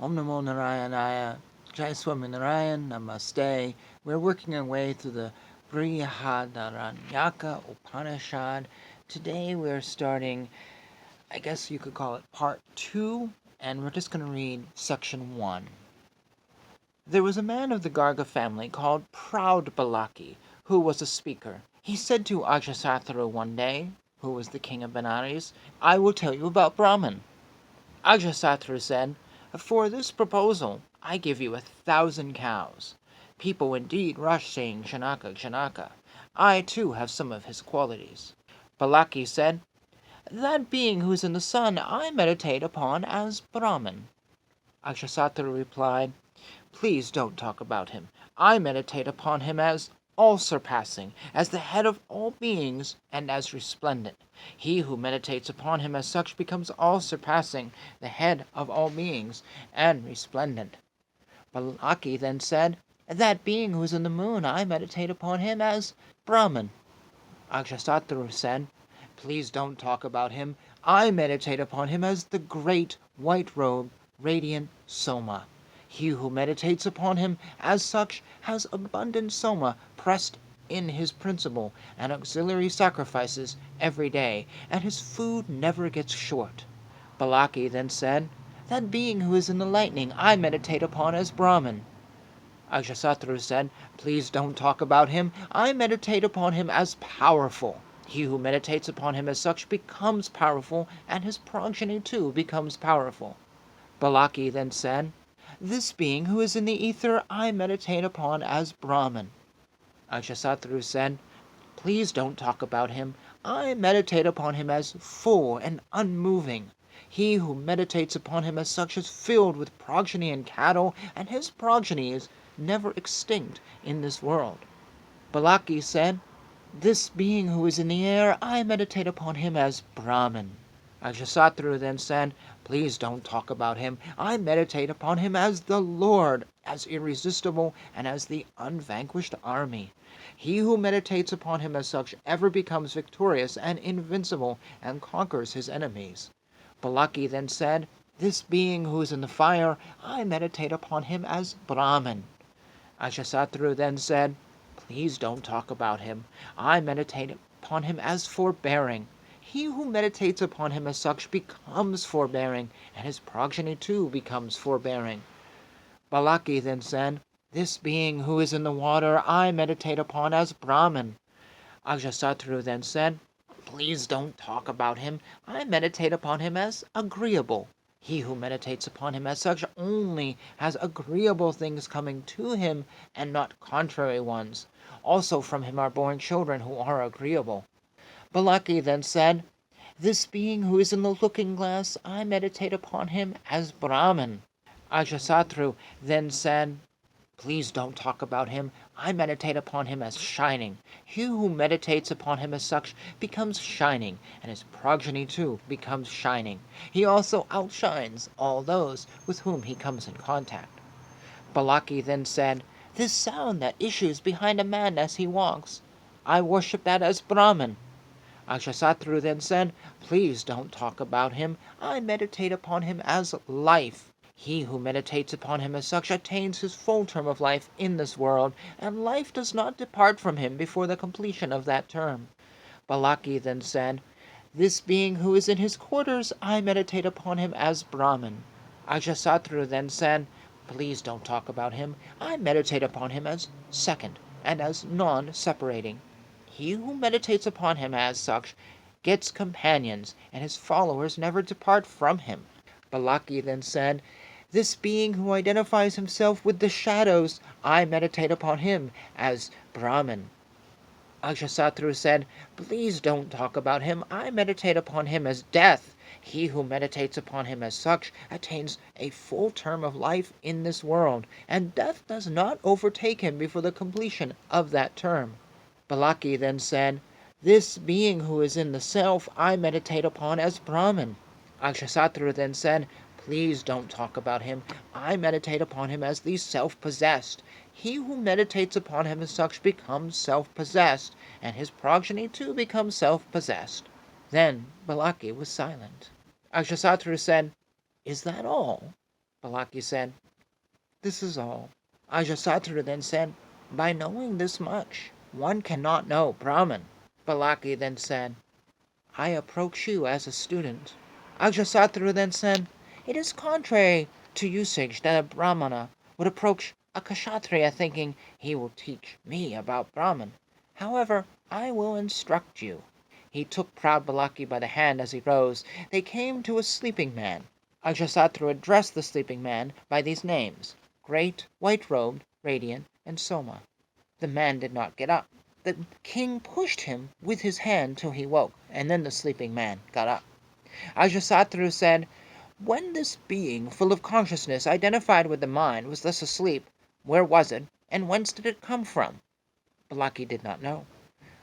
Om Namo Narayanaya, Jai Swami Narayan, Namaste. We're working our way through the Brihadaranyaka Upanishad. Today we're starting, I guess you could call it part 2, and we're just going to read section 1. There was a man of the Garga family called Proud Balaki, who was a speaker. He said to Ajatasattu one day, who was the king of Benares, "I will tell you about Brahman." Ajatasattu said, "For this proposal, I give you 1,000 cows." People indeed rushed, saying, "Janaka, Janaka." I, too, have some of his qualities. Balaki said, "That being who is in the sun, I meditate upon as Brahman." Ajatasattu replied, "Please don't talk about him. I meditate upon him as all-surpassing, as the head of all beings, and as resplendent. He who meditates upon him as such becomes all-surpassing, the head of all beings, and resplendent." Balaki then said, "That being who is in the moon, I meditate upon him as Brahman." Ajatasattu said, "Please don't talk about him. I meditate upon him as the great white-robed, radiant Soma. He who meditates upon him as such has abundant Soma pressed in his principle and auxiliary sacrifices every day, and his food never gets short." Balaki then said, "That being who is in the lightning I meditate upon as Brahman." Ajatasattu said, "Please don't talk about him. I meditate upon him as powerful. He who meditates upon him as such becomes powerful, and his progeny too becomes powerful." Balaki then said, "This being who is in the ether I meditate upon as Brahman." Ajatasattu said, "Please don't talk about him. I meditate upon him as full and unmoving. He who meditates upon him as such is filled with progeny and cattle, and his progeny is never extinct in this world." Balaki said, "This being who is in the air, I meditate upon him as Brahman." Ajatasattu then said, "Please don't talk about him. I meditate upon him as the Lord, as irresistible, and as the unvanquished army. He who meditates upon him as such ever becomes victorious and invincible, and conquers his enemies." Balaki then said, "This being who is in the fire, I meditate upon him as Brahman." Ajatasattu then said, "Please don't talk about him. I meditate upon him as forbearing. He who meditates upon him as such becomes forbearing, and his progeny too becomes forbearing." Balaki then said, "This being who is in the water I meditate upon as Brahman." Ajatasattu then said, "Please don't talk about him. I meditate upon him as agreeable. He who meditates upon him as such only has agreeable things coming to him, and not contrary ones. Also from him are born children who are agreeable." Balaki then said, "This being who is in the looking-glass, I meditate upon him as Brahman." Ajatasattu then said, "Please don't talk about him. I meditate upon him as shining. He who meditates upon him as such becomes shining, and his progeny too becomes shining. He also outshines all those with whom he comes in contact." Balaki then said, "This sound that issues behind a man as he walks, I worship that as Brahman." Ajatasattu then said, "Please don't talk about him. I meditate upon him as life. He who meditates upon him as such attains his full term of life in this world, and life does not depart from him before the completion of that term." Balaki then said, "This being who is in his quarters, I meditate upon him as Brahman." Ajatasattu then said, "Please don't talk about him. I meditate upon him as second, and as non-separating. He who meditates upon him as such gets companions, and his followers never depart from him." Balaki then said, "This being who identifies himself with the shadows, I meditate upon him as Brahman." Ajatasattu said, "Please don't talk about him. I meditate upon him as death. He who meditates upon him as such attains a full term of life in this world, and death does not overtake him before the completion of that term." Balaki then said, "This being who is in the self, I meditate upon as Brahman." Ajatasattu then said, "Please don't talk about him. I meditate upon him as the self-possessed. He who meditates upon him as such becomes self-possessed, and his progeny too becomes self-possessed." Then Balaki was silent. Ajatasattu said, "Is that all?" Balaki said, "This is all." Ajatasattu then said, "By knowing this much, one cannot know Brahman." Balaki then said, "I approach you as a student." Ajatasattu then said, "It is contrary to usage that a Brahmana would approach a Kshatriya thinking he will teach me about Brahman. However, I will instruct you." He took proud Balaki by the hand as he rose. They came to a sleeping man. Ajatasattu addressed the sleeping man by these names: Great, White-robed, Radiant, and Soma. The man did not get up. The king pushed him with his hand till he woke, and then the sleeping man got up. Ajatasattu said, "When this being full of consciousness identified with the mind was thus asleep, where was it, and whence did it come from?" Balaki did not know.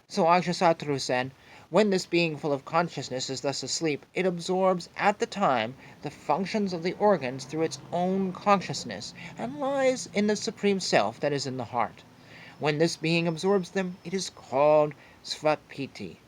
So Ajatasattu said, "When this being full of consciousness is thus asleep, it absorbs at the time the functions of the organs through its own consciousness, and lies in the supreme self that is in the heart. When this being absorbs them, it is called svapiti.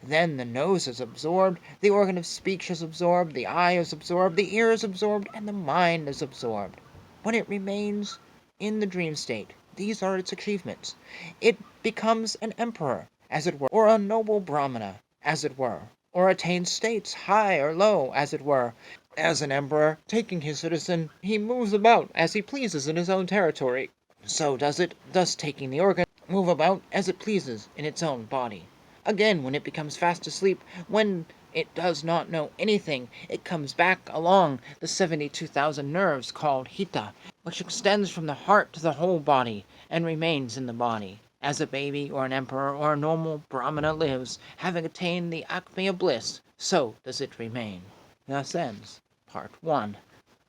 Then the nose is absorbed, the organ of speech is absorbed, the eye is absorbed, the ear is absorbed, and the mind is absorbed. When it remains in the dream state, these are its achievements. It becomes an emperor, as it were, or a noble Brahmana, as it were, or attains states, high or low, as it were. As an emperor, taking his citizen, he moves about as he pleases in his own territory. So does it, thus taking the organ, move about as it pleases in its own body. Again, when it becomes fast asleep, when it does not know anything, it comes back along the 72,000 nerves called hita, which extends from the heart to the whole body, and remains in the body. As a baby, or an emperor, or a normal Brahmana lives, having attained the acme of bliss, so does it remain. Thus ends Part 1.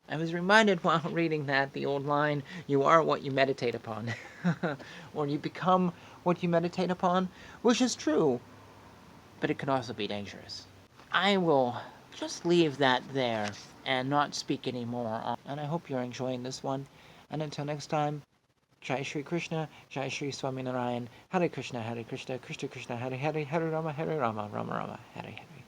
I was reminded while reading that, the old line, "You are what you meditate upon," or "you become what you meditate upon," which is true, but it can also be dangerous. I will just leave that there and not speak anymore, and I hope you're enjoying this one. And until next time, Jai Shri Krishna, Jai Shri Swaminarayan, Hare Krishna, Krishna Krishna, Hare Hare, Hare Rama, Rama Rama, Hare Hare.